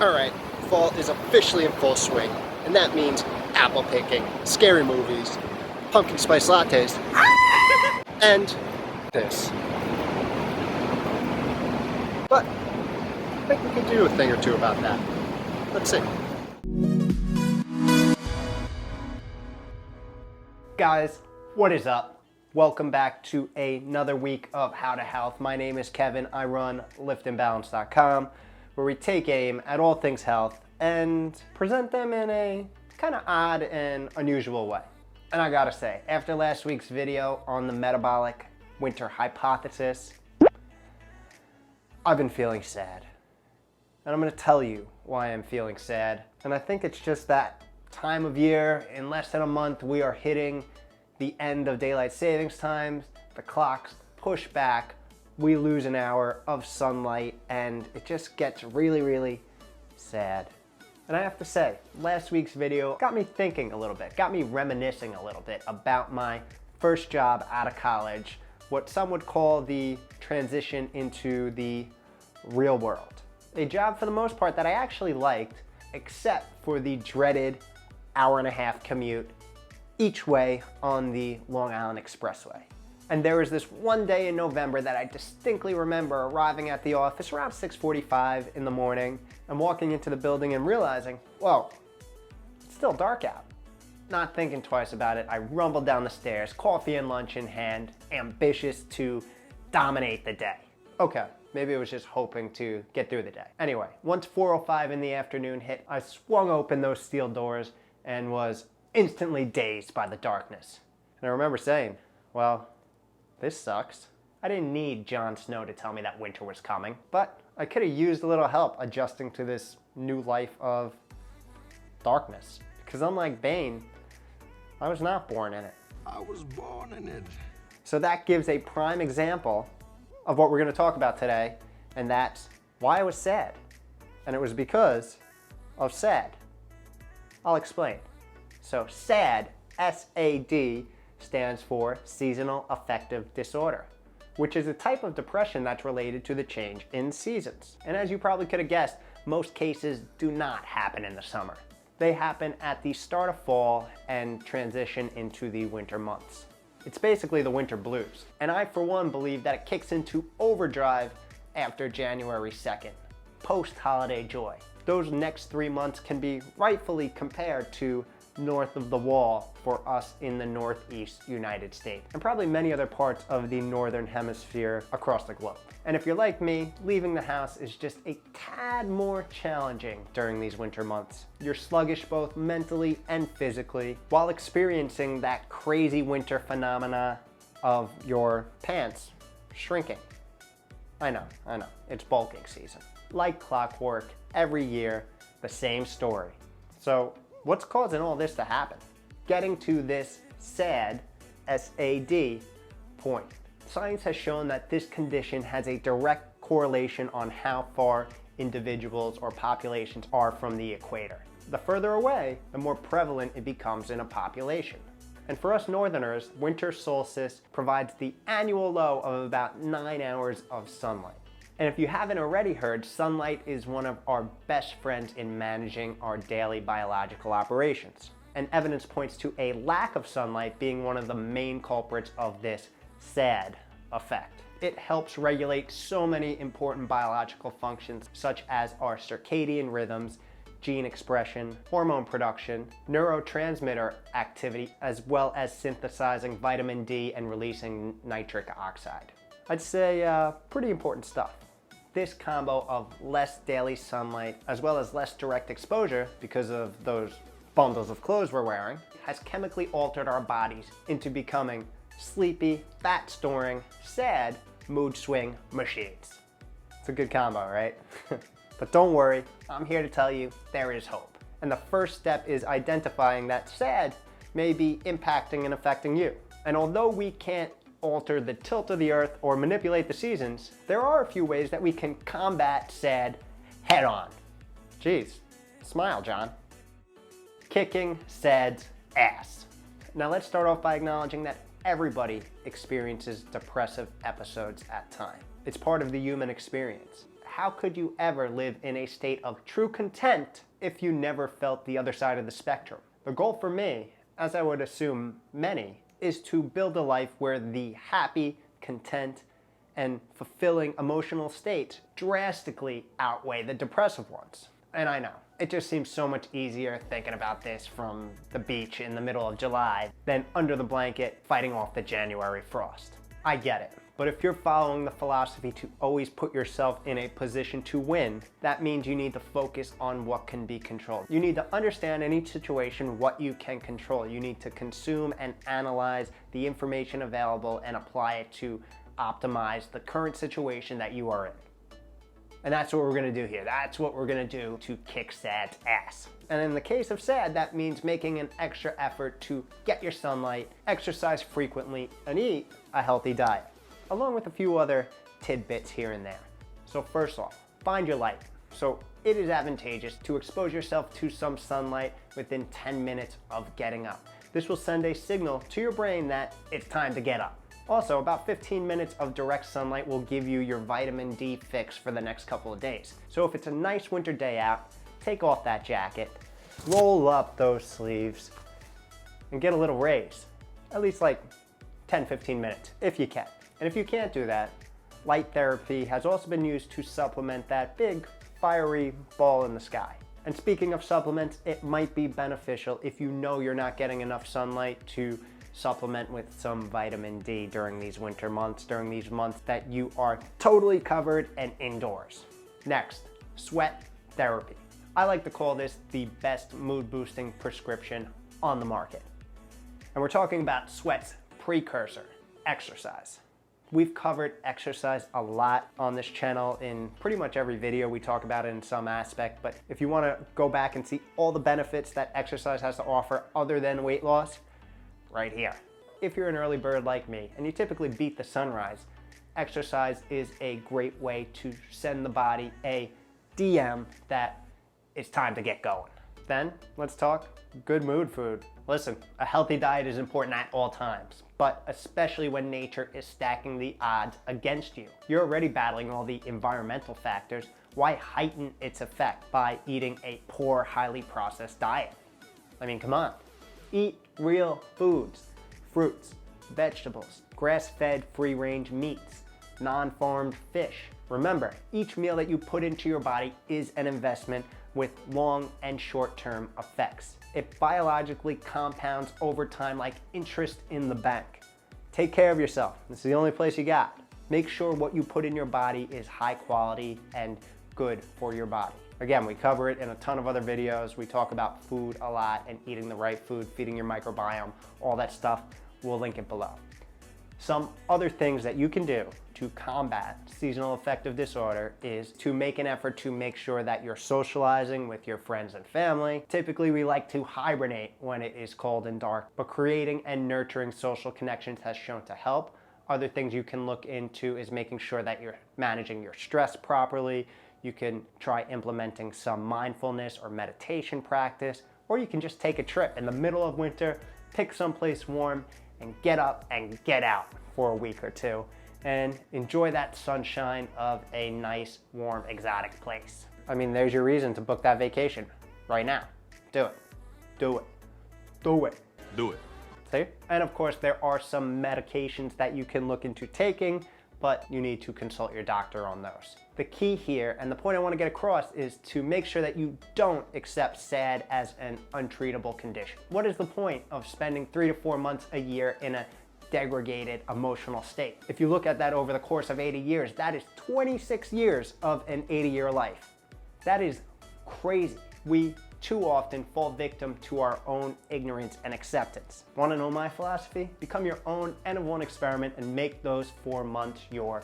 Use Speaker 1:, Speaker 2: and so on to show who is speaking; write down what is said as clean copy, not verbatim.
Speaker 1: Alright, fall is officially in full swing, and that means apple picking, scary movies, pumpkin spice lattes, and this. But I think we could do a thing or two about that. Let's see. Guys, what is up? Welcome back to another week of How to Health. My name is Kevin. I run liftandbalance.com, where we take aim at all things health and present them in a kind of odd and unusual way. And I gotta say, after last week's video on the metabolic winter hypothesis, I've been feeling sad. And I'm gonna tell you why I'm feeling sad. And I think it's just that time of year. In less than a month, we are hitting the end of daylight savings times. The clocks push back. We lose an hour of sunlight, and it just gets really, really sad. And I have to say, last week's video got me thinking a little bit, got me reminiscing a little bit about my first job out of college, what some would call the transition into the real world. A job for the most part that I actually liked, except for the dreaded hour-and-a-half commute each way on the Long Island Expressway. And there was this one day in November that I distinctly remember arriving at the office around 6:45 in the morning and walking into the building and realizing, well, it's still dark out. Not thinking twice about it, I rumbled down the stairs, coffee and lunch in hand, ambitious to dominate the day. Okay, maybe it was just hoping to get through the day. Anyway, once 4:05 in the afternoon hit, I swung open those steel doors and was instantly dazed by the darkness. And I remember saying, well, this sucks. I didn't need Jon Snow to tell me that winter was coming, but I could have used a little help adjusting to this new life of darkness. Because unlike Bane, I was not born in it.
Speaker 2: I was born in it.
Speaker 1: So that gives a prime example of what we're going to talk about today, and that's why I was sad. And it was because of S.A.D. I'll explain. So S.A.D, S-A.D, stands for Seasonal Affective Disorder, which is a type of depression that's related to the change in seasons. And as you probably could have guessed, most cases do not happen in the summer. They happen at the start of fall and transition into the winter months. It's basically the winter blues. And I, for one, believe that it kicks into overdrive after January 2nd, post-holiday joy. Those next 3 months can be rightfully compared to north of the wall for us in the Northeast United States, and probably many other parts of the Northern Hemisphere across the globe. And if you're like me, leaving the house is just a tad more challenging during these winter months. You're sluggish both mentally and physically, while experiencing that crazy winter phenomena of your pants shrinking. I know, it's bulking season. Like clockwork, every year, the same story. So what's causing all this to happen? Getting to this S.A.D, S-A-D point. Science has shown that this condition has a direct correlation on how far individuals or populations are from the equator. The further away, the more prevalent it becomes in a population. And for us northerners, winter solstice provides the annual low of about 9 hours of sunlight. And if you haven't already heard, sunlight is one of our best friends in managing our daily biological operations. And evidence points to a lack of sunlight being one of the main culprits of this S.A.D effect. It helps regulate so many important biological functions such as our circadian rhythms, gene expression, hormone production, neurotransmitter activity, as well as synthesizing vitamin D and releasing nitric oxide. I'd say pretty important stuff. This combo of less daily sunlight as well as less direct exposure because of those bundles of clothes we're wearing has chemically altered our bodies into becoming sleepy, fat-storing, sad, mood swing machines. It's a good combo, right? But don't worry, I'm here to tell you there is hope. And the first step is identifying that S.A.D may be impacting and affecting you. And although we can't alter the tilt of the earth or manipulate the seasons, there are a few ways that we can combat S.A.D head on. Geez, smile, John. Kicking S.A.D's ass. Now let's start off by acknowledging that everybody experiences depressive episodes at times. It's part of the human experience. how could you ever live in a state of true content if you never felt the other side of the spectrum? The goal for me, as I would assume many, is to build a life where the happy, content, and fulfilling emotional states drastically outweigh the depressive ones. And I know, it just seems so much easier thinking about this from the beach in the middle of July than under the blanket fighting off the January frost. I get it. But if you're following the philosophy to always put yourself in a position to win, that means you need to focus on what can be controlled. You need to understand in each situation what you can control. You need to consume and analyze the information available and apply it to optimize the current situation that you are in. And that's what we're gonna do here. That's what we're gonna do to kick SAD's ass. And in the case of SAD, that means making an extra effort to get your sunlight, exercise frequently, and eat a healthy diet, along with a few other tidbits here and there. So first off, find your light. So it is advantageous to expose yourself to some sunlight within 10 minutes of getting up. This will send a signal to your brain that it's time to get up. Also, about 15 minutes of direct sunlight will give you your vitamin D fix for the next couple of days. So if it's a nice winter day out, take off that jacket, roll up those sleeves, and get a little raise. At least like 10-15 minutes, if you can. And if you can't do that, light therapy has also been used to supplement that big, fiery ball in the sky. And speaking of supplements, it might be beneficial if you know you're not getting enough sunlight to supplement with some vitamin D during these winter months, during these months that you are totally covered and indoors. Next, sweat therapy. I like to call this the best mood boosting prescription on the market. And we're talking about sweat's precursor, exercise. We've covered exercise a lot on this channel. In pretty much every video we talk about it in some aspect, but if you want to go back and see all the benefits that exercise has to offer other than weight loss, right here. If you're an early bird like me and you typically beat the sunrise, exercise is a great way to send the body a DM that it's time to get going. Then let's talk good mood food. Listen, a healthy diet is important at all times, but especially when nature is stacking the odds against you. You're already battling all the environmental factors. Why heighten its effect by eating a poor, highly processed diet? I mean, come on. Eat real foods, fruits, vegetables, grass-fed free-range meats, non-farmed fish. Remember, each meal that you put into your body is an investment with long and short-term effects. It biologically compounds over time like interest in the bank. Take care of yourself. This is the only place you got. Make sure what you put in your body is high quality and good for your body. Again, we cover it in a ton of other videos. We talk about food a lot and eating the right food, feeding your microbiome, all that stuff. We'll link it below. Some other things that you can do to combat seasonal affective disorder is to make an effort to make sure that you're socializing with your friends and family. Typically, we like to hibernate when it is cold and dark, but creating and nurturing social connections has shown to help. Other things you can look into is making sure that you're managing your stress properly. You can try implementing some mindfulness or meditation practice, or you can just take a trip in the middle of winter, pick someplace warm, and get up and get out for a week or two and enjoy that sunshine of a nice, warm, exotic place. I mean, there's your reason to book that vacation right now. Do it. Do it. Do it.
Speaker 2: Do it.
Speaker 1: See? And of course, there are some medications that you can look into taking, but you need to consult your doctor on those. The key here, and the point I want to get across, is to make sure that you don't accept SAD as an untreatable condition. What is the point of spending 3 to 4 months a year in a degraded emotional state? If you look at that over the course of 80 years, that is 26 years of an 80-year life. That is crazy. We too often fall victim to our own ignorance and acceptance. Want to know my philosophy? Become your own N of 1 experiment and make those 4 months your